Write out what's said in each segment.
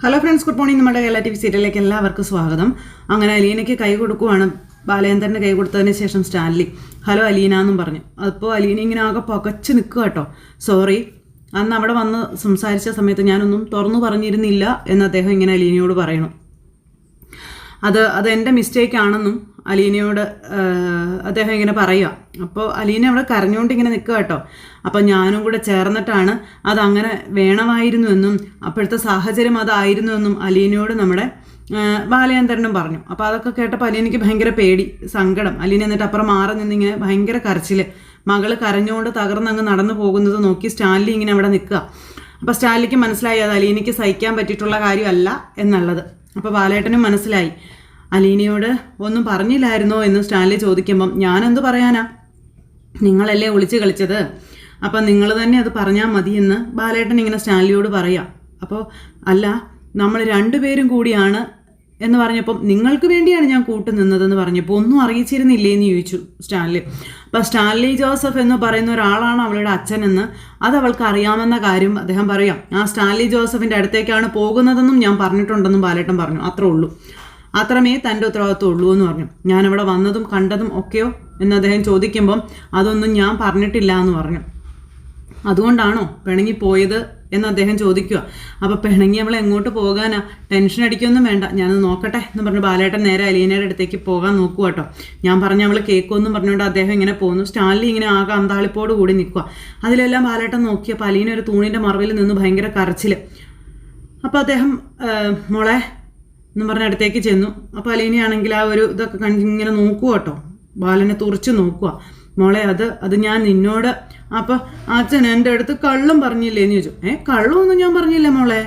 Hello friends, good morning. നമ്മുടെ Kerala TV സീരിയലിലേക്ക് എല്ലാവർക്കും സ്വാഗതം. അങ്ങനെ അലീനയ്ക്ക് കൈ കൊടുക്കുവാണ്. ബാലചന്ദ്രന് കൈ കൊടുത്തതിന് ശേഷം സ്റ്റാൻലി ഹലോ അലീന എന്നും പറഞ്ഞു. അപ്പോൾ അലീന ഇങ്ങനെ ആകെ പകച്ച് നിൽക്കുക കേട്ടോ. സോറി, അന്ന് അവിടെ വന്ന് സംസാരിച്ച സമയത്ത് ഞാനൊന്നും തുറന്നു പറഞ്ഞിരുന്നില്ല എന്ന് അദ്ദേഹം ഇങ്ങനെ അലീനയോട് പറയണം. അത് എൻ്റെ മിസ്റ്റേക്ക് ആണെന്നും അലീനയോട് അദ്ദേഹം ഇങ്ങനെ പറയുക. അപ്പോൾ അലീന അവിടെ കരഞ്ഞുകൊണ്ട് ഇങ്ങനെ നിൽക്കുക കേട്ടോ. അപ്പോൾ ഞാനും കൂടെ ചേർന്നിട്ടാണ് അതങ്ങനെ വേണമായിരുന്നുവെന്നും അപ്പോഴത്തെ സാഹചര്യം അതായിരുന്നുവെന്നും അലീനയോട് നമ്മുടെ ബാലചന്ദ്രനും പറഞ്ഞു. അപ്പോൾ അതൊക്കെ കേട്ടപ്പോൾ അലീനയ്ക്ക് ഭയങ്കര പേടി, സങ്കടം. അലീന എന്നിട്ട് അപ്പുറം മാറി നിന്നിങ്ങനെ ഭയങ്കര കരച്ചിൽ. മകൾ കരഞ്ഞുകൊണ്ട് തകർന്നങ്ങ് നടന്നു പോകുന്നത് നോക്കി സ്റ്റാൻലി ഇങ്ങനെ അവിടെ നിൽക്കുക. അപ്പോൾ സ്റ്റാൻലിക്ക് മനസ്സിലായി അത് അലീനയ്ക്ക് സഹിക്കാൻ പറ്റിയിട്ടുള്ള കാര്യമല്ല എന്നുള്ളത്. അപ്പോൾ ബാലേട്ടനും മനസ്സിലായി. അലീനയോട് ഒന്നും പറഞ്ഞില്ലായിരുന്നോ എന്ന് സ്റ്റാൻലി ചോദിക്കുമ്പം ഞാനെന്ത് പറയാനാ, നിങ്ങളല്ലേ ഒളിച്ച് കളിച്ചത്, അപ്പം നിങ്ങൾ തന്നെ അത് പറഞ്ഞാൽ മതിയെന്ന് ബാലേട്ടൻ ഇങ്ങനെ സ്റ്റാൻലിയോട് പറയാം. അപ്പോൾ അല്ല, നമ്മൾ രണ്ടുപേരും കൂടിയാണ് എന്ന് പറഞ്ഞപ്പം നിങ്ങൾക്ക് വേണ്ടിയാണ് ഞാൻ കൂട്ടുനിന്നതെന്ന് പറഞ്ഞപ്പോൾ ഒന്നും അറിയിച്ചിരുന്നില്ലേ എന്ന് ചോദിച്ചു സ്റ്റാൻലി. അപ്പോൾ സ്റ്റാൻലി ജോസഫ് എന്ന് പറയുന്ന ഒരാളാണ് അവളുടെ അച്ഛനെന്ന് അത് അവൾക്ക് അറിയാമെന്ന കാര്യം അദ്ദേഹം പറയാം. ആ സ്റ്റാൻലി ജോസഫിൻ്റെ അടുത്തേക്കാണ് പോകുന്നതെന്നും ഞാൻ പറഞ്ഞിട്ടുണ്ടെന്നും ബാലേട്ടൻ പറഞ്ഞു. അത്രേ ഉള്ളൂ, അത്രമേ തൻ്റെ ഉത്തരവാദിത്വം ഉള്ളൂ എന്ന് പറഞ്ഞു. ഞാനവിടെ വന്നതും കണ്ടതും ഒക്കെയോ എന്ന് അദ്ദേഹം ചോദിക്കുമ്പം അതൊന്നും ഞാൻ പറഞ്ഞിട്ടില്ല എന്ന് പറഞ്ഞു. അതുകൊണ്ടാണോ പിണങ്ങിപ്പോയത് എന്ന് അദ്ദേഹം ചോദിക്കുക. അപ്പോൾ പിണങ്ങി അവൾ എങ്ങോട്ട് പോകാനാ, ടെൻഷൻ അടിക്കൊന്നും വേണ്ട, ഞാനത് നോക്കട്ടെ എന്ന് പറഞ്ഞു ബാലേട്ടൻ നേരെ അലീനയുടെ അടുത്തേക്ക് പോകാൻ നോക്കുക കേട്ടോ. ഞാൻ പറഞ്ഞ അവൾ കേൾക്കുമെന്നും പറഞ്ഞുകൊണ്ട് അദ്ദേഹം ഇങ്ങനെ പോകുന്നു. സ്റ്റാൻലി ഇങ്ങനെ ആകെ അന്താളിപ്പോട് കൂടി നിൽക്കുക. അതിലെല്ലാം ബാലേട്ടൻ നോക്കിയപ്പോൾ അലീന ഒരു തൂണിൻ്റെ മറവിൽ നിന്ന് ഭയങ്കര കരച്ചിൽ. അപ്പോൾ അദ്ദേഹം മോളെ എന്ന് പറഞ്ഞ അടുത്തേക്ക് ചെന്നു. അപ്പോൾ അലീനയാണെങ്കിൽ ആ ഒരു ഇതൊക്കെ ഇങ്ങനെ നോക്കുക കേട്ടോ, ബാലനെ തുറച്ച് നോക്കുക. മോളെ അത് ഞാൻ നിന്നോട്, അപ്പോൾ അച്ഛൻ എൻ്റെ അടുത്ത് കള്ളം പറഞ്ഞില്ലേ എന്ന് ചോദിച്ചു. കള്ളമൊന്നും ഞാൻ പറഞ്ഞില്ല മോളെ,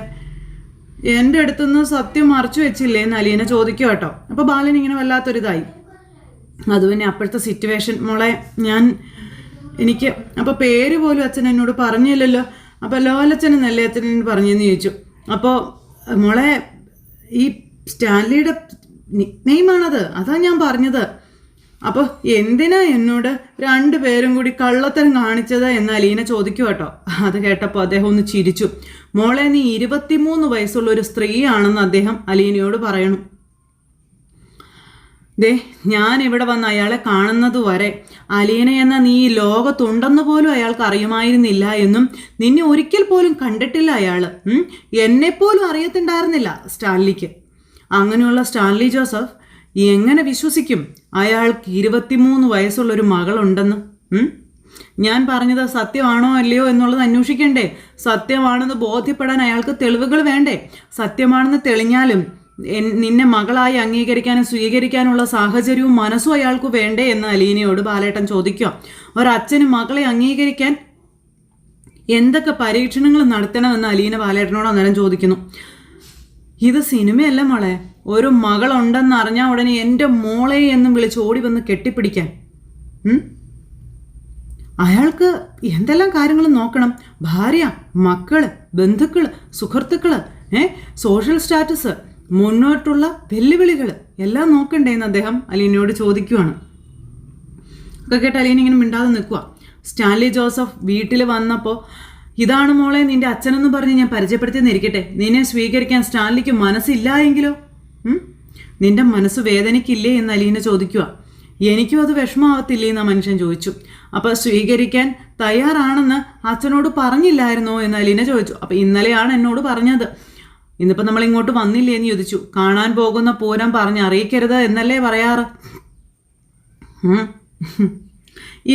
എൻ്റെ അടുത്തുനിന്ന് സത്യം മറച്ചു വെച്ചില്ലേ എന്ന് അലീന ചോദിക്കുക കേട്ടോ. അപ്പോൾ ബാലൻ ഇങ്ങനെ വല്ലാത്തൊരിതായി. അത് പിന്നെ അപ്പോഴത്തെ സിറ്റുവേഷൻ മോളെ, എനിക്ക് അപ്പോൾ പേര് പോലും അച്ഛൻ എന്നോട് പറഞ്ഞില്ലല്ലോ, അപ്പോൾ ലോലച്ഛൻ നല്ല അച്ഛൻ പറഞ്ഞെന്ന് ചോദിച്ചു. അപ്പോൾ മോളെ, ഈ സ്റ്റാൻലിയുടെ നിക്നെയിമാണത്, അതാ ഞാൻ പറഞ്ഞത്. അപ്പോൾ എന്തിനാ എന്നോട് രണ്ടുപേരും കൂടി കള്ളത്തരം കാണിച്ചത് എന്ന് അലീന ചോദിക്കും കേട്ടോ. അത് കേട്ടപ്പോൾ അദ്ദേഹം ഒന്ന് ചിരിച്ചു. മോളെ, നീ 23 വയസ്സുള്ള ഒരു സ്ത്രീയാണെന്ന് അദ്ദേഹം അലീനയോട് പറയണു. ഞാൻ ഇവിടെ വന്ന് അയാളെ കാണുന്നത് വരെ അലീന എന്ന നീ ഈ ലോകത്തുണ്ടെന്ന് പോലും അയാൾക്ക് അറിയുമായിരുന്നില്ല എന്നും നിന്നെ ഒരിക്കൽ പോലും കണ്ടിട്ടില്ല അയാൾ, എന്നെപ്പോലും അറിയത്തുണ്ടായിരുന്നില്ല സ്റ്റാൻലിക്ക്. അങ്ങനെയുള്ള സ്റ്റാൻലി ജോസഫ് എങ്ങനെ വിശ്വസിക്കും അയാൾക്ക് 23 വയസ്സുള്ളൊരു മകളുണ്ടെന്ന്? ഞാൻ പറഞ്ഞത് സത്യമാണോ അല്ലയോ എന്നുള്ളത് അന്വേഷിക്കണ്ടേ? സത്യമാണെന്ന് ബോധ്യപ്പെടാൻ അയാൾക്ക് തെളിവുകൾ വേണ്ടേ? സത്യമാണെന്ന് തെളിഞ്ഞാലും നിന്നെ മകളായി അംഗീകരിക്കാനും സ്വീകരിക്കാനുള്ള സാഹചര്യവും മനസ്സും അയാൾക്ക് വേണ്ടേ എന്ന് അലീനയോട് ബാലേട്ടൻ ചോദിക്കുക. ഒരച്ഛന് മകളെ അംഗീകരിക്കാൻ എന്തൊക്കെ പരീക്ഷണങ്ങൾ നടത്തണമെന്ന് അലീന ബാലേട്ടനോട് അന്നേരം ചോദിക്കുന്നു. ഇത് സിനിമയല്ല മോളെ, ഒരു മകളുണ്ടെന്ന് അറിഞ്ഞാൽ ഉടനെ എൻ്റെ മോളെ എന്നും വിളിച്ച് ഓടി വന്ന് കെട്ടിപ്പിടിക്കാൻ. അയാൾക്ക് എന്തെല്ലാം കാര്യങ്ങൾ നോക്കണം, ഭാര്യ, മക്കള്, ബന്ധുക്കള്, സുഹൃത്തുക്കള്, സോഷ്യൽ സ്റ്റാറ്റസ്, മുന്നോട്ടുള്ള വെല്ലുവിളികൾ എല്ലാം നോക്കണ്ടേന്ന് അദ്ദേഹം അലീനയോട് ചോദിക്കുവാണ്. ഒക്കെ കേട്ട് അലീന ഇങ്ങനെ മിണ്ടാതെ നിൽക്കുക. സ്റ്റാൻലി ജോസഫ് വീട്ടിൽ വന്നപ്പോൾ ഇതാണ് മോളെ നിന്റെ അച്ഛനെന്ന് പറഞ്ഞ് ഞാൻ പരിചയപ്പെടുത്തിയെന്നിരിക്കട്ടെ, നിന്നെ സ്വീകരിക്കാൻ സ്റ്റാൻലിക്ക് മനസ്സില്ല എങ്കിലോ? നിന്റെ മനസ്സ് വേദനിക്കില്ലേ എന്ന് അലീന ചോദിക്കുക. എനിക്കും അത് വിഷമാവത്തില്ലേ എന്ന് മനുഷ്യൻ ചോദിച്ചു. അപ്പോൾ സ്വീകരിക്കാൻ തയ്യാറാണെന്ന് അച്ഛനോട് പറഞ്ഞില്ലായിരുന്നോ എന്ന് അലീന ചോദിച്ചു. അപ്പോൾ ഇന്നലെയാണ് എന്നോട് പറഞ്ഞത്, ഇന്നിപ്പോൾ നമ്മൾ ഇങ്ങോട്ട് വന്നില്ലേ എന്ന് ചോദിച്ചു. കാണാൻ പോകുന്ന പൂരം പറഞ്ഞ് അറിയിക്കരുത് എന്നല്ലേ പറയാറ്?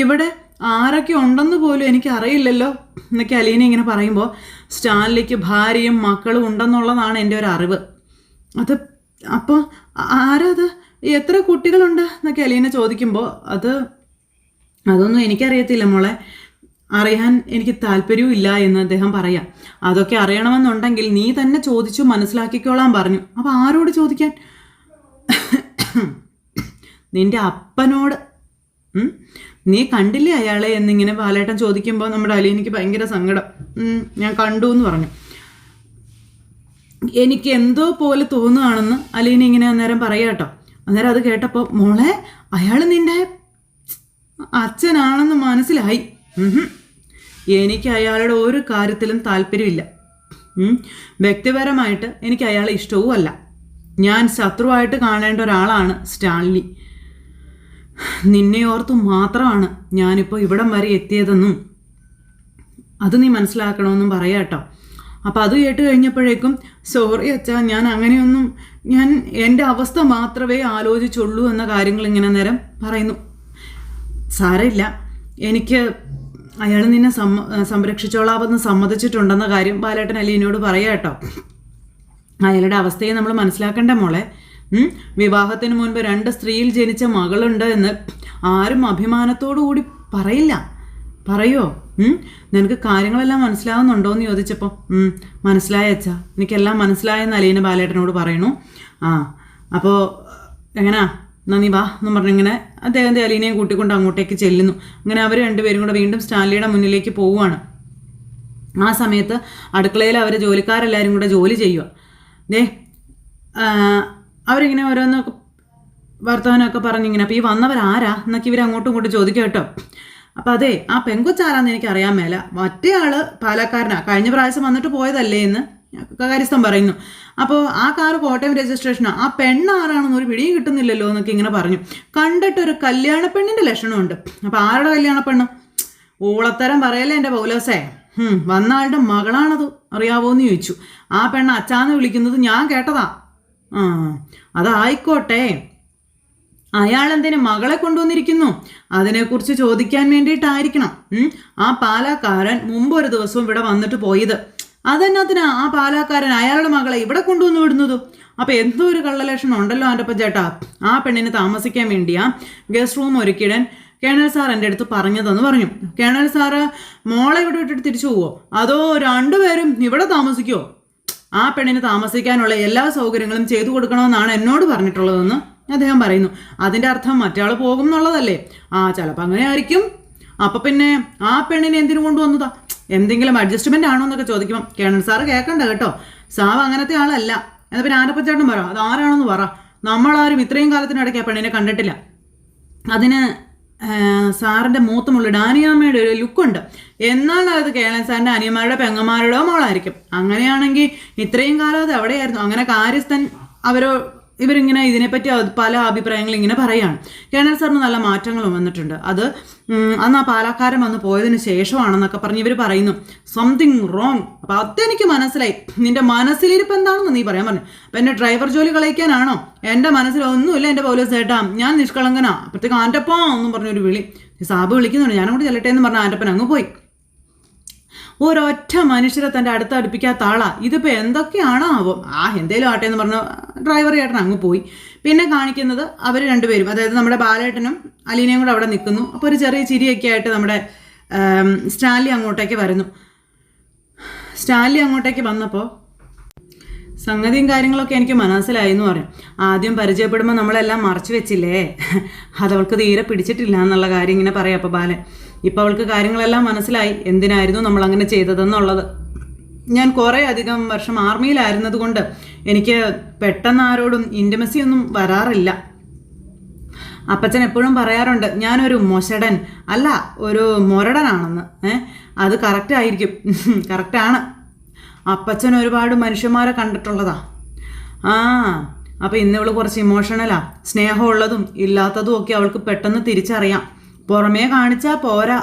ഇവിടെ ആരൊക്കെ ഉണ്ടെന്ന് പോലും എനിക്ക് അറിയില്ലല്ലോ എന്നൊക്കെ അലീന ഇങ്ങനെ പറയുമ്പോൾ സ്റ്റാൻലിക്ക് ഭാര്യയും മക്കളും ഉണ്ടെന്നുള്ളതാണ് എൻ്റെ ഒരു അറിവ്. അപ്പോൾ ആരത്, എത്ര കുട്ടികളുണ്ട് എന്നൊക്കെ അലീന ചോദിക്കുമ്പോൾ അതൊന്നും എനിക്കറിയത്തില്ല മോളെ, അറിയാൻ എനിക്ക് താല്പര്യവും ഇല്ല എന്ന് അദ്ദേഹം പറയാം. അതൊക്കെ അറിയണമെന്നുണ്ടെങ്കിൽ നീ തന്നെ ചോദിച്ചു മനസ്സിലാക്കിക്കോളാൻ പറഞ്ഞു. അപ്പോൾ ആരോട് ചോദിക്കാൻ? നിന്റെ അപ്പനോട്. നീ കണ്ടില്ലേ അയാളെ എന്നിങ്ങനെ ബാലേട്ടൻ ചോദിക്കുമ്പോൾ നമ്മുടെ അലീനയ്ക്ക് ഭയങ്കര സങ്കടം. ഞാൻ കണ്ടു എന്ന് പറഞ്ഞു. എനിക്ക് എന്തോ പോലെ തോന്നുകയാണെന്ന് അലീന ഇങ്ങനെ അന്നേരം പറയാം കേട്ടോ. അന്നേരം അത് കേട്ടപ്പോൾ മോളെ, അയാൾ നിന്റെ അച്ഛനാണെന്ന് മനസ്സിലായി. എനിക്ക് അയാളുടെ ഒരു കാര്യത്തിലും താല്പര്യമില്ല. വ്യക്തിപരമായിട്ട് എനിക്ക് അയാളെ ഇഷ്ടവും അല്ല. ഞാൻ ശത്രുവായിട്ട് കാണേണ്ട ഒരാളാണ് സ്റ്റാൻലി. നിന്നെ ഓർത്തു മാത്രമാണ് ഞാനിപ്പോൾ ഇവിടം വരെ എത്തിയതെന്നും അത് നീ മനസ്സിലാക്കണമെന്നും പറയാട്ടോ. അപ്പോൾ അത് കേട്ട് കഴിഞ്ഞപ്പോഴേക്കും സോറി അച്ഛാ, ഞാൻ എൻ്റെ അവസ്ഥ മാത്രമേ ആലോചിച്ചുള്ളൂ എന്ന കാര്യങ്ങൾ ഇങ്ങനെ നേരം പറയുന്നു. സാരമില്ല, എനിക്ക് അയാൾ നിന്നെ സംരക്ഷിച്ചോളാമെന്ന് സമ്മതിച്ചിട്ടുണ്ടെന്ന കാര്യം ബാലേട്ടൻ അലീനോട് പറയാട്ടോ. അയാളുടെ അവസ്ഥയെ നമ്മൾ മനസ്സിലാക്കണ്ടേ മോളെ. വിവാഹത്തിന് മുൻപ് 2 സ്ത്രീയിൽ ജനിച്ച മകളുണ്ട് എന്ന് ആരും അഭിമാനത്തോടു കൂടി പറയില്ല. പറയോ? നിനക്ക് കാര്യങ്ങളെല്ലാം മനസ്സിലാവുന്നുണ്ടോയെന്ന് ചോദിച്ചപ്പോൾ മനസ്സിലായ അച്ഛാ, എനിക്കെല്ലാം മനസ്സിലായെന്ന് അലീന ബാലേട്ടനോട് പറയണു. അപ്പോൾ എങ്ങനാ നന്ദി വാ എന്നും പറഞ്ഞിങ്ങനെ അദ്ദേഹത്തെ അലീനയും കൂട്ടിക്കൊണ്ട് അങ്ങോട്ടേക്ക് ചെല്ലുന്നു. അങ്ങനെ അവർ രണ്ടുപേരും കൂടെ വീണ്ടും സ്റ്റാൻലിയുടെ മുന്നിലേക്ക് പോവുകയാണ്. ആ സമയത്ത് അടുക്കളയിൽ അവർ ജോലിക്കാരെല്ലാവരും കൂടെ ജോലി ചെയ്യുക. അവരിങ്ങനെ ഓരോന്നൊക്കെ വർത്തമാനമൊക്കെ പറഞ്ഞിങ്ങനെ, അപ്പോൾ ഈ വന്നവരാരാ എന്നൊക്കെ ഇവർ അങ്ങോട്ടും ഇങ്ങോട്ടും ചോദിക്കും കേട്ടോ. അപ്പോൾ അതെ, ആ പെങ്കൊച്ചാരാന്ന് എനിക്ക് അറിയാൻ മേല, മറ്റേ ആള് പാലക്കാരനാ, കഴിഞ്ഞ പ്രാവശ്യം വന്നിട്ട് പോയതല്ലേ എന്ന് കാര്യസ്ഥം പറയുന്നു. അപ്പോൾ ആ കാറ് കോട്ടയം രജിസ്ട്രേഷനാണ്, ആ പെണ്ണ് ആരാണെന്ന് ഒരു പിടിയും കിട്ടുന്നില്ലല്ലോ എന്നൊക്കെ ഇങ്ങനെ പറഞ്ഞു. കണ്ടിട്ടൊരു കല്യാണ പെണ്ണിൻ്റെ ലക്ഷണമുണ്ട്. അപ്പോൾ ആരുടെ കല്യാണ പെണ്ണ്? ഊളത്തരം പറയല്ലേ എൻ്റെ പൗലോസേ. വന്ന ആളുടെ മകളാണത്, അറിയാവോന്ന് ചോദിച്ചു. ആ പെണ്ണ് അച്ചാന്ന് വിളിക്കുന്നത് ഞാൻ കേട്ടതാ. അതായിക്കോട്ടെ, അയാളെന്തിനു മകളെ കൊണ്ടുവന്നിരിക്കുന്നു? അതിനെക്കുറിച്ച് ചോദിക്കാൻ വേണ്ടിയിട്ടായിരിക്കണം ആ പാലാക്കാരൻ മുമ്പ് ഒരു ദിവസവും ഇവിടെ വന്നിട്ട് പോയത്. അതെന്നാത്തിനാ ആ പാലാക്കാരൻ അയാളുടെ മകളെ ഇവിടെ കൊണ്ടുവന്ന് വിടുന്നത്? അപ്പം എന്തോ ഒരു കള്ളലക്ഷണം ഉണ്ടല്ലോ ആൻ്റപ്പൻ ചേട്ടാ. ആ പെണ്ണിന് താമസിക്കാൻ വേണ്ടിയാ ഗസ്റ്റ് റൂം ഒരുക്കിയിടാൻ കേണൽ സാർ എൻ്റെ അടുത്ത് പറഞ്ഞതെന്ന് പറഞ്ഞു. കേണൽ സാറ് മോളെ ഇവിടെ വിട്ടിട്ട് തിരിച്ചു പോവോ, അതോ 2 പേരും ഇവിടെ താമസിക്കുമോ? ആ പെണ്ണിന് താമസിക്കാനുള്ള എല്ലാ സൗകര്യങ്ങളും ചെയ്തു കൊടുക്കണമെന്നാണ് എന്നോട് പറഞ്ഞിട്ടുള്ളതെന്ന് അദ്ദേഹം പറയുന്നു. അതിൻ്റെ അർത്ഥം മറ്റയാൾ പോകും എന്നുള്ളതല്ലേ? ചിലപ്പോൾ അങ്ങനെ ആയിരിക്കും. അപ്പം പിന്നെ ആ പെണ്ണിനെ എന്തിനു കൊണ്ടുവന്നതാ? എന്തെങ്കിലും അഡ്ജസ്റ്റ്മെൻ്റ് ആണോ എന്നൊക്കെ ചോദിക്കുമ്പോൾ കേണൽ സാറ് കേൾക്കണ്ട കേട്ടോ, സാവ് അങ്ങനത്തെ ആളല്ല. എന്നാൽ പിന്നെ ആനപ്പച്ചേട്ടൻ പറ, അത് ആരാണെന്ന് പറ. നമ്മളാരും ഇത്രയും കാലത്തിനിടയ്ക്ക് ആ പെണ്ണിനെ കണ്ടിട്ടില്ല. അതിന് സാറിൻ്റെ മൂത്തമുള്ള ഡാനിയമ്മയുടെ ഒരു ലുക്കുണ്ട്. എന്നാൽ അത് കേണൽ സാറിൻ്റെ അനിയന്മാരുടെ പെങ്ങന്മാരുടെ മോളായിരിക്കും. അങ്ങനെയാണെങ്കിൽ ഇത്രയും കാലം അത് എവിടെയായിരുന്നു? അങ്ങനെ കാര്യസ്ഥൻ ഇവരിങ്ങനെ ഇതിനെപ്പറ്റി പല അഭിപ്രായങ്ങൾ ഇങ്ങനെ പറയുകയാണ്. കേണൽ സാറിന് നല്ല മാറ്റങ്ങളും വന്നിട്ടുണ്ട്. അത് അന്ന് ആ പാലക്കാരൻ വന്ന് പോയതിന് ശേഷമാണെന്നൊക്കെ പറഞ്ഞ് ഇവർ പറയുന്നു. Something wrong. അപ്പം അതെനിക്ക് മനസ്സിലായി. നിന്റെ മനസ്സിലിരിപ്പ് എന്താണെന്ന് നീ പറയാൻ പറഞ്ഞു. അപ്പം എൻ്റെ ഡ്രൈവർ ജോലി കളയിക്കാനാണോ? എൻ്റെ മനസ്സിലൊന്നുമില്ല എൻ്റെ പൗലോസ് ചേട്ടാ, ഞാൻ നിഷ്കളങ്കനാ. അപ്പോഴത്തേക്ക് ആൻ്റപ്പോ എന്നും പറഞ്ഞൊരു വിളി. സാബ് വിളിക്കുന്നുണ്ട്, ഞാനും കൂടി ചെല്ലട്ടെ എന്ന് പറഞ്ഞ ആൻ്റപ്പൻ അങ്ങ് പോയി. ഒരൊറ്റ മനുഷ്യരെ തൻ്റെ അടുത്ത് അടുപ്പിക്കാത്ത ആളാ. ഇതിപ്പോൾ എന്തൊക്കെയാണോ ആവോ? എന്തേലും ആട്ടെ എന്ന് പറഞ്ഞ ഡ്രൈവർ ചേട്ടൻ അങ്ങ് പോയി. പിന്നെ കാണിക്കുന്നത് അവർ രണ്ടുപേരും, അതായത് നമ്മുടെ ബാലേട്ടനും അലീനയും കൂടെ അവിടെ നിൽക്കുന്നു. അപ്പോൾ ഒരു ചെറിയ ചിരിയൊക്കെ ആയിട്ട് നമ്മുടെ സ്റ്റാൻലി അങ്ങോട്ടേക്ക് വരുന്നു. സ്റ്റാൻലി അങ്ങോട്ടേക്ക് വന്നപ്പോൾ സംഗതിയും കാര്യങ്ങളൊക്കെ എനിക്ക് മനസ്സിലായി എന്ന് പറയും. ആദ്യം പരിചയപ്പെടുമ്പോൾ നമ്മളെല്ലാം മറച്ചു വെച്ചില്ലേ, അതവൾക്ക് തീരെ പിടിച്ചിട്ടില്ല എന്നുള്ള കാര്യം ഇങ്ങനെ പറയാം. അപ്പോൾ ബാലൻ, ഇപ്പോൾ അവൾക്ക് കാര്യങ്ങളെല്ലാം മനസ്സിലായി എന്തിനായിരുന്നു നമ്മൾ അങ്ങനെ ചെയ്തതെന്നുള്ളത്. ഞാൻ കുറേ അധികം വർഷം ആർമിയിലായിരുന്നത് കൊണ്ട് എനിക്ക് പെട്ടെന്ന് ആരോടും ഇൻറ്റിമസി ഒന്നും വരാറില്ല. അപ്പച്ചൻ എപ്പോഴും പറയാറുണ്ട് ഞാനൊരു മൊശടൻ അല്ല, ഒരു മൊരടനാണെന്ന്. അത് കറക്റ്റ് ആയിരിക്കും, കറക്റ്റാണ്. അപ്പച്ചൻ ഒരുപാട് മനുഷ്യന്മാരെ കണ്ടിട്ടുള്ളതാ. അപ്പോൾ ഇന്നിവൾ കുറച്ച് ഇമോഷണലാ. സ്നേഹമുള്ളതും ഇല്ലാത്തതും ഒക്കെ അവൾക്ക് പെട്ടെന്ന് തിരിച്ചറിയാം. പുറമേ കാണിച്ചാൽ പോരാ,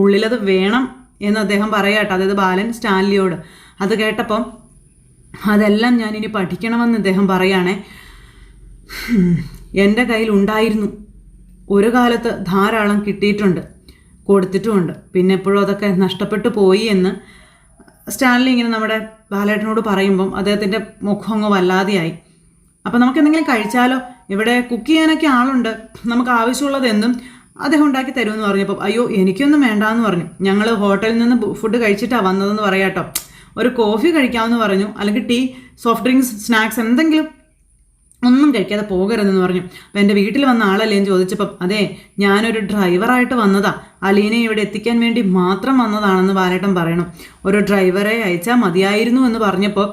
ഉള്ളിലത് വേണം എന്ന് അദ്ദേഹം പറയാട്ടോ, അതായത് ബാലൻ സ്റ്റാൻലിയോട്. അത് കേട്ടപ്പം അതെല്ലാം ഞാനിനി പഠിക്കണമെന്ന് അദ്ദേഹം പറയുകയാണേ. എൻ്റെ കയ്യിലുണ്ടായിരുന്നു, ഒരു കാലത്ത് ധാരാളം കിട്ടിയിട്ടുണ്ട്, കൊടുത്തിട്ടുമുണ്ട്. പിന്നെ എപ്പോഴും അതൊക്കെ നഷ്ടപ്പെട്ടു പോയി എന്ന് സ്റ്റാൻലി ഇങ്ങനെ നമ്മുടെ ബാലേട്ടനോട് പറയുമ്പം അദ്ദേഹത്തിൻ്റെ മുഖം അങ്ങ് വല്ലാതെയായി. അപ്പം നമുക്ക് എന്തെങ്കിലും കഴിച്ചാലോ, ഇവിടെ കുക്ക് ചെയ്യാനൊക്കെ ആളുണ്ട്, നമുക്ക് ആവശ്യമുള്ളത് എന്തും അദ്ദേഹം ഉണ്ടാക്കി തരുമെന്ന് പറഞ്ഞപ്പോൾ അയ്യോ എനിക്കൊന്നും വേണ്ടാന്ന് പറഞ്ഞു. ഞങ്ങൾ ഹോട്ടലിൽ നിന്ന് ഫുഡ് കഴിച്ചിട്ടാണ് വന്നതെന്ന് പറയാട്ടോ. ഒരു കോഫി കഴിക്കാമെന്ന് പറഞ്ഞു, അല്ലെങ്കിൽ ടീ, സോഫ്റ്റ് ഡ്രിങ്ക്സ്, സ്നാക്സ് എന്തെങ്കിലും, ഒന്നും കഴിക്കാതെ പോകരുതെന്ന് പറഞ്ഞു. അപ്പം എൻ്റെ വീട്ടിൽ വന്ന ആളല്ലേ എന്ന് ചോദിച്ചപ്പം അതെ ഞാനൊരു ഡ്രൈവറായിട്ട് വന്നതാ, അലീനയെ ഇവിടെ എത്തിക്കാൻ വേണ്ടി മാത്രം വന്നതാണെന്ന് ബാലേട്ടൻ പറയണം. ഒരു ഡ്രൈവറെ അയച്ചാൽ മതിയായിരുന്നു എന്ന് പറഞ്ഞപ്പോൾ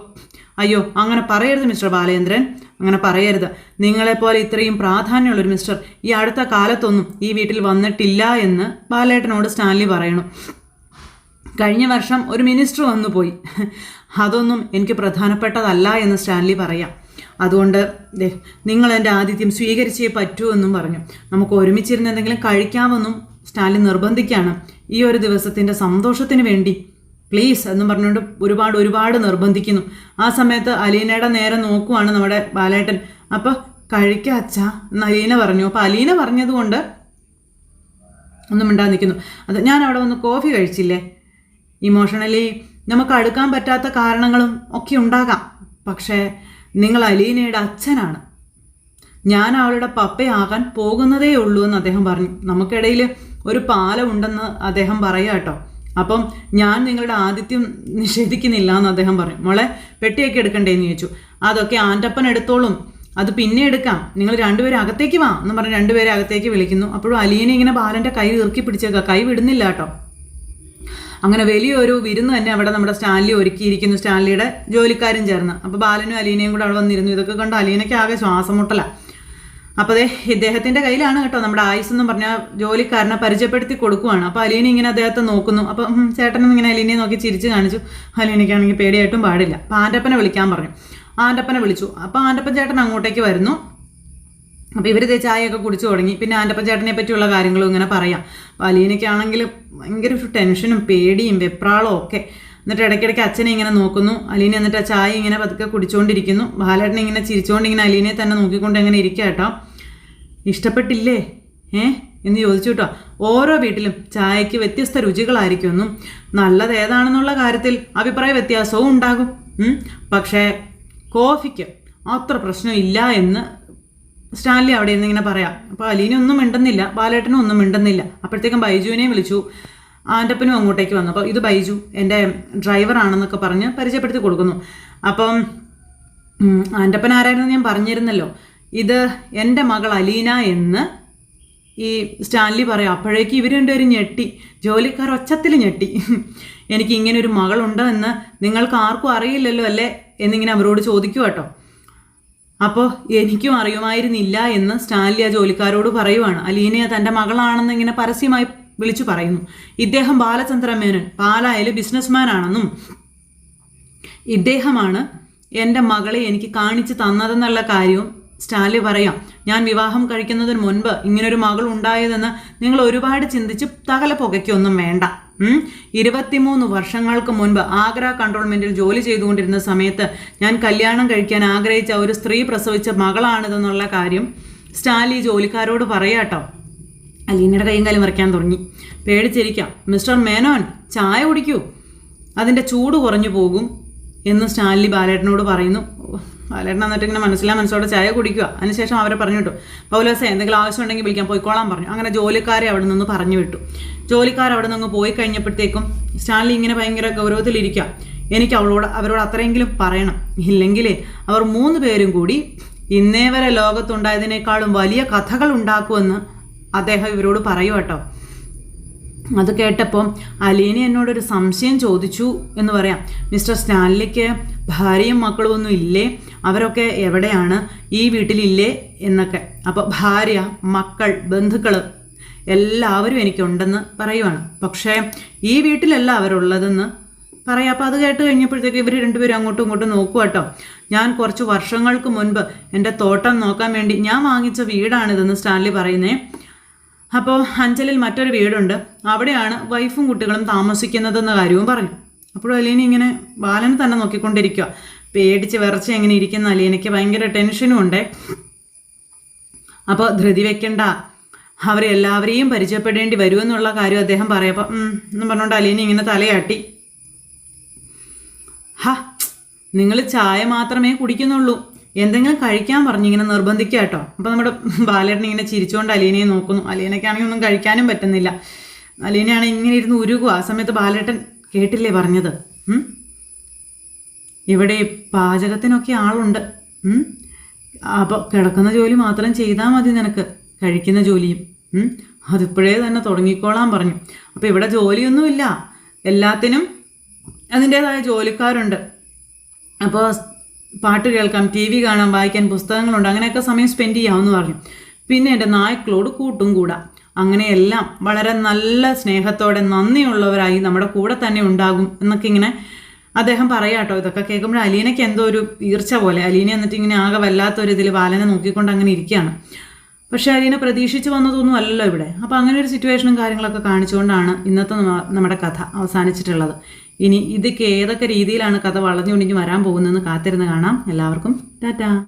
അയ്യോ അങ്ങനെ പറയരുത് മിസ്റ്റർ ബാലേന്ദ്രൻ, അങ്ങനെ പറയരുത്. നിങ്ങളെപ്പോലെ ഇത്രയും പ്രാധാന്യമുള്ളൊരു മിസ്റ്റർ ഈ അടുത്ത കാലത്തൊന്നും ഈ വീട്ടിൽ വന്നിട്ടില്ല എന്ന് ബാലേട്ടനോട് സ്റ്റാൻലി പറയണം. കഴിഞ്ഞ വർഷം ഒരു മിനിസ്റ്റർ വന്നു പോയി, അതൊന്നും എനിക്ക് പ്രധാനപ്പെട്ടതല്ല എന്ന് സ്റ്റാൻലി പറയാം. അതുകൊണ്ട് നിങ്ങൾ എൻ്റെ ആതിഥ്യം സ്വീകരിച്ചേ പറ്റൂ എന്നും പറഞ്ഞു. നമുക്ക് ഒരുമിച്ചിരുന്ന് എന്തെങ്കിലും കഴിക്കാമെന്നും സ്റ്റാൻലി നിർബന്ധിക്കുകയാണ്. ഈ ഒരു ദിവസത്തിൻ്റെ സന്തോഷത്തിന് വേണ്ടി പ്ലീസ് എന്നും പറഞ്ഞുകൊണ്ട് ഒരുപാട് നിർബന്ധിക്കുന്നു. ആ സമയത്ത് അലീനയുടെ നേരെ നോക്കുവാണ് നമ്മുടെ ബാലേട്ടൻ. അപ്പോൾ കഴിക്കുക അച്ഛാ എന്ന് അലീന പറഞ്ഞു. അപ്പോൾ അലീന പറഞ്ഞതുകൊണ്ട് ഒന്നും മിണ്ടാതെ നിൽക്കുന്നു. അത് ഞാൻ അവിടെ വന്ന് കോഫി കഴിച്ചില്ലേ, ഇമോഷണലി നമുക്ക് അടുക്കാൻ പറ്റാത്ത കാരണങ്ങളും ഒക്കെ ഉണ്ടാകാം. പക്ഷേ നിങ്ങൾ അലീനയുടെ അച്ഛനാണ്, ഞാൻ അവളുടെ പപ്പയാകാൻ പോകുന്നതേ ഉള്ളൂ എന്ന് അദ്ദേഹം പറഞ്ഞു. നമുക്കിടയിൽ ഒരു പാലം ഉണ്ടെന്ന് അദ്ദേഹം പറയുക കേട്ടോ. അപ്പം ഞാൻ നിങ്ങളുടെ ആതിഥ്യം നിഷേധിക്കുന്നില്ല എന്ന് അദ്ദേഹം പറഞ്ഞു. മോളെ പെട്ടിയൊക്കെ എടുക്കണ്ടേന്ന് ചോദിച്ചു. അതൊക്കെ ആൻ്റപ്പൻ എടുത്തോളും, അത് പിന്നെ എടുക്കാം, നിങ്ങൾ രണ്ടുപേരും അകത്തേക്ക് വാ എന്ന് പറഞ്ഞ് രണ്ടുപേരെ അകത്തേക്ക് വിളിക്കുന്നു. അപ്പോഴും അലീന ഇങ്ങനെ ബാലൻ്റെ കൈ ഇറുക്കി പിടിച്ചേക്കുക, കൈ വിടുന്നില്ല കേട്ടോ. അങ്ങനെ വലിയൊരു വിരുന്ന് തന്നെ അവിടെ നമ്മുടെ സ്റ്റാൻലി ഒരുക്കിയിരിക്കുന്നു, സ്റ്റാൻലിയുടെ ജോലിക്കാരും ചേർന്ന്. അപ്പോൾ ബാലനും അലീനയും കൂടെ അവിടെ വന്നിരുന്നു. ഇതൊക്കെ കണ്ട് അലീനയ്ക്ക് ആകെ ശ്വാസം മുട്ടല. അപ്പോൾ ഇദ്ദേഹത്തിൻ്റെ കയ്യിലാണ് കേട്ടോ നമ്മുടെ ആയുസ് എന്ന് പറഞ്ഞാൽ ജോലിക്കാരനെ പരിചയപ്പെടുത്തി കൊടുക്കുവാണ്. അപ്പോൾ അലീന ഇങ്ങനെ അദ്ദേഹത്തെ നോക്കുന്നു. അപ്പം ചേട്ടനും ഇങ്ങനെ അലീനയെ നോക്കി ചിരിച്ച് കാണിച്ചു. അലീനയ്ക്കാണെങ്കിൽ പേടിയായിട്ടും പാടില്ല. അപ്പോൾ ആൻ്റപ്പനെ വിളിക്കാൻ പറഞ്ഞു. ആൻ്റപ്പനെ വിളിച്ചു. അപ്പോൾ ആൻ്റപ്പൻ ചേട്ടൻ അങ്ങോട്ടേക്ക് വരുന്നു. അപ്പോൾ ഇവർ ചായയൊക്കെ കുടിച്ചു തുടങ്ങി. പിന്നെ ആൻ്റപ്പൻ ചേട്ടനെ പറ്റിയുള്ള കാര്യങ്ങളും ഇങ്ങനെ പറയാം. അപ്പോൾ അലീനയ്ക്കാണെങ്കിൽ ഭയങ്കര ഒരു ടെൻഷനും പേടിയും വെപ്രാളവും ഒക്കെ. എന്നിട്ട് ഇടയ്ക്കിടയ്ക്ക് അച്ഛനെ ഇങ്ങനെ നോക്കുന്നു. അലീന എന്നിട്ട് ആ ചായ ഇങ്ങനെ പതുക്കെ കുടിച്ചുകൊണ്ടിരിക്കുന്നു. ബാലേട്ടനെ ഇങ്ങനെ ചിരിച്ചുകൊണ്ട് ഇങ്ങനെ അലീനയെ തന്നെ നോക്കിക്കൊണ്ട് എങ്ങനെ ഇരിക്കുക കേട്ടോ. ഇഷ്ടപ്പെട്ടില്ലേ എന്ന് ചോദിച്ചു കേട്ടോ. ഓരോ വീട്ടിലും ചായയ്ക്ക് വ്യത്യസ്ത രുചികളായിരിക്കുമെന്നും നല്ലത് ഏതാണെന്നുള്ള കാര്യത്തിൽ അഭിപ്രായ വ്യത്യാസവും ഉണ്ടാകും. പക്ഷേ കോഫിക്ക് അത്ര പ്രശ്നമില്ല എന്ന് സ്റ്റാൻലി അവിടെ നിന്ന് ഇങ്ങനെ പറയാം. അപ്പോൾ അലീന ഒന്നും മിണ്ടുന്നില്ല, ബാലേട്ടനും ഒന്നും മിണ്ടുന്നില്ല. അപ്പോഴത്തേക്കും ബൈജുവിനെയും വിളിച്ചു. ആൻ്റപ്പനും അങ്ങോട്ടേക്ക് വന്നു. അപ്പോൾ ഇത് ബൈജു എൻ്റെ ഡ്രൈവറാണെന്നൊക്കെ പറഞ്ഞ് പരിചയപ്പെടുത്തി കൊടുക്കുന്നു. അപ്പം ആൻ്റപ്പൻ ആരായിരുന്നു ഞാൻ പറഞ്ഞിരുന്നല്ലോ. ഇത് എൻ്റെ മകൾ അലീന എന്ന് ഈ സ്റ്റാൻലി പറയാം. അപ്പോഴേക്കും ഇവർ രണ്ടുപേരും ഞെട്ടി, ജോലിക്കാർ ഒച്ചത്തിൽ ഞെട്ടി. എനിക്ക് ഇങ്ങനെ ഒരു മകളുണ്ടോ എന്ന് നിങ്ങൾക്ക് ആർക്കും അറിയില്ലല്ലോ അല്ലേ എന്നിങ്ങനെ അവരോട് ചോദിക്കുക കേട്ടോ. അപ്പോൾ എനിക്കും അറിയുമായിരുന്നില്ല എന്ന് സ്റ്റാൻലി ആ ജോലിക്കാരോട് പറയുവാണ്. അലീനയെ തൻ്റെ മകളാണെന്ന് ഇങ്ങനെ പരസ്യമായി വിളിച്ചു പറയുന്നു. ഇദ്ദേഹം ബാലചന്ദ്ര മേനോൻ പാലായിൽ ബിസിനസ്മാൻ ആണെന്നും ഇദ്ദേഹമാണ് എൻ്റെ മകളെ എനിക്ക് കാണിച്ചു തന്നതെന്നുള്ള കാര്യവും സ്റ്റാൻലി പറയാം. ഞാൻ വിവാഹം കഴിക്കുന്നതിന് മുൻപ് ഇങ്ങനൊരു മകൾ ഉണ്ടായതെന്ന് നിങ്ങൾ ഒരുപാട് ചിന്തിച്ച് തകല പുകയ്ക്കൊന്നും വേണ്ട. 23 വർഷങ്ങൾക്ക് മുൻപ് ആഗ്ര കൺട്രോൾമെൻറ്റിൽ ജോലി ചെയ്തുകൊണ്ടിരുന്ന സമയത്ത് ഞാൻ കല്യാണം കഴിക്കാൻ ആഗ്രഹിച്ച ഒരു സ്ത്രീ പ്രസവിച്ച മകളാണിതെന്നുള്ള കാര്യം സ്റ്റാൻലി ജോലിക്കാരോട് പറയാട്ടോ. അലീനയുടെ കൈയും കാലും മറിക്കാൻ തുടങ്ങി. പേടിച്ചിരിക്കാം. മിസ്റ്റർ മേനോൻ ചായ കുടിക്കൂ, അതിൻ്റെ ചൂട് കുറഞ്ഞു പോകും എന്ന് സ്റ്റാൻലി ബാലേട്ടനോട് പറയുന്നു. ബാലേട്ടൻ എന്നിട്ട് ഇങ്ങനെ മനസ്സോടെ ചായ കുടിക്കുക. അതിനുശേഷം അവരെ പറഞ്ഞു വിട്ടു. പൗലോസേ എന്തെങ്കിലും ആവശ്യമുണ്ടെങ്കിൽ വിളിക്കാൻ പോയിക്കോളാൻ പറഞ്ഞു. അങ്ങനെ ജോലിക്കാരെ അവിടെ നിന്ന് പറഞ്ഞു വിട്ടു. ജോലിക്കാർ അവിടെ നിന്ന് പോയി കഴിഞ്ഞപ്പോഴത്തേക്കും സ്റ്റാൻലി ഇങ്ങനെ ഭയങ്കര ഗൗരവത്തിലിരിക്കുക. എനിക്ക് അവരോട് അത്രയെങ്കിലും പറയണം, ഇല്ലെങ്കിൽ അവർ 3 പേരും കൂടി ഇന്നേ വരെ ലോകത്തുണ്ടായതിനേക്കാളും വലിയ കഥകൾ ഉണ്ടാക്കുമെന്ന് അദ്ദേഹം ഇവരോട് പറയും കേട്ടോ. അത് കേട്ടപ്പോൾ അലീന എന്നോടൊരു സംശയം ചോദിച്ചു എന്ന് പറയാം. മിസ്റ്റർ സ്റ്റാൻലിക്ക് ഭാര്യയും മക്കളും ഒന്നും ഇല്ലേ, അവരൊക്കെ എവിടെയാണ്, ഈ വീട്ടിലില്ലേ എന്നൊക്കെ. അപ്പോൾ ഭാര്യ, മക്കൾ, ബന്ധുക്കൾ എല്ലാവരും എനിക്കുണ്ടെന്ന് പറയുവാണ്. പക്ഷേ ഈ വീട്ടിലല്ല അവരുള്ളതെന്ന് പറയാം. അപ്പോൾ അത് കേട്ട് കഴിഞ്ഞപ്പോഴത്തേക്ക് ഇവർ രണ്ടുപേരും അങ്ങോട്ടും ഇങ്ങോട്ടും നോക്കുക കേട്ടോ. ഞാൻ കുറച്ച് വർഷങ്ങൾക്ക് മുൻപ് എൻ്റെ തോട്ടം നോക്കാൻ വേണ്ടി ഞാൻ വാങ്ങിച്ച വീടാണിതെന്ന് സ്റ്റാൻലി പറയുന്നേ. അപ്പോൾ അഞ്ചലിൽ മറ്റൊരു വീടുണ്ട്, അവിടെയാണ് വൈഫും കുട്ടികളും താമസിക്കുന്നതെന്ന കാര്യവും പറഞ്ഞു. അപ്പോഴും അലീന ഇങ്ങനെ ബാലനെ തന്നെ നോക്കിക്കൊണ്ടിരിക്കുക. പേടിച്ച് വിറച്ച് എങ്ങനെ ഇരിക്കുന്ന അലീനയ്ക്ക് ഭയങ്കര ടെൻഷനും ഉണ്ട്. അപ്പോൾ ധൃതി വെക്കണ്ട, അവരെ എല്ലാവരെയും പരിചയപ്പെടേണ്ടി വരുമെന്നുള്ള കാര്യം അദ്ദേഹം പറയപ്പോൾ എന്ന് പറഞ്ഞുകൊണ്ട് അലീന ഇങ്ങനെ തലയാട്ടി. നിങ്ങൾ ചായ മാത്രമേ കുടിക്കുന്നുള്ളൂ, എന്തെങ്കിലും കഴിക്കാൻ പറഞ്ഞു ഇങ്ങനെ നിർബന്ധിക്കുക കേട്ടോ. അപ്പോൾ നമ്മുടെ ബാലേട്ടൻ ഇങ്ങനെ ചിരിച്ചുകൊണ്ട് അലീനയെ നോക്കുന്നു. അലീനയ്ക്കാണെങ്കിൽ ഒന്നും കഴിക്കാനും പറ്റുന്നില്ല. അലീനയാണെങ്കിൽ ഇങ്ങനെ ഇരുന്ന് ഉരുകുക. ആ സമയത്ത് ബാലേട്ടൻ കേട്ടില്ലേ പറഞ്ഞത്, ഇവിടെ പാചകത്തിനൊക്കെ ആളുണ്ട്, അപ്പോൾ കിടക്കുന്ന ജോലി മാത്രം ചെയ്താൽ മതി, നിനക്ക് കഴിക്കുന്ന ജോലിയും അതിപ്പോഴേ തന്നെ തുടങ്ങിക്കോളാൻ പറഞ്ഞു. അപ്പോൾ ഇവിടെ ജോലിയൊന്നുമില്ല, എല്ലാത്തിനും അതിൻ്റേതായ ജോലിക്കാരുണ്ട്. അപ്പോൾ പാട്ട് കേൾക്കാം, TV കാണാം, വായിക്കാൻ പുസ്തകങ്ങളുണ്ട്, അങ്ങനെയൊക്കെ സമയം സ്പെൻഡ് ചെയ്യാമെന്ന് പറഞ്ഞു. പിന്നെ എൻ്റെ നായ്ക്കളോട് കൂട്ടും കൂടാം. അങ്ങനെയെല്ലാം വളരെ നല്ല സ്നേഹത്തോടെ നന്ദിയുള്ളവരായി നമ്മുടെ കൂടെ തന്നെ ഉണ്ടാകും എന്നൊക്കെ ഇങ്ങനെ അദ്ദേഹം പറയാട്ടോ. ഇതൊക്കെ കേൾക്കുമ്പോൾ അലീനയ്ക്ക് എന്തോ ഒരു ഈർച്ച പോലെ, അലീന എന്നിട്ട് ഇങ്ങനെ ആകെ വല്ലാത്തൊരു ഇതിൽ ബാലനെ നോക്കിക്കൊണ്ട് അങ്ങനെ ഇരിക്കുകയാണ്. പക്ഷേ അലീന പ്രതീക്ഷിച്ച് വന്നതൊന്നും അല്ലല്ലോ ഇവിടെ. അപ്പോൾ അങ്ങനെ ഒരു സിറ്റുവേഷനും കാര്യങ്ങളൊക്കെ കാണിച്ചുകൊണ്ടാണ് ഇന്നത്തെ നമ്മുടെ കഥ അവസാനിച്ചിട്ടുള്ളത്. ഇനി ഇതൊക്കെ ഏതൊക്കെ രീതിയിലാണ് കഥ വളഞ്ഞുകൊണ്ടിഞ്ഞ് വരാൻ പോകുന്നതെന്ന് കാത്തിരുന്ന് കാണാം. എല്ലാവർക്കും ടാറ്റാ.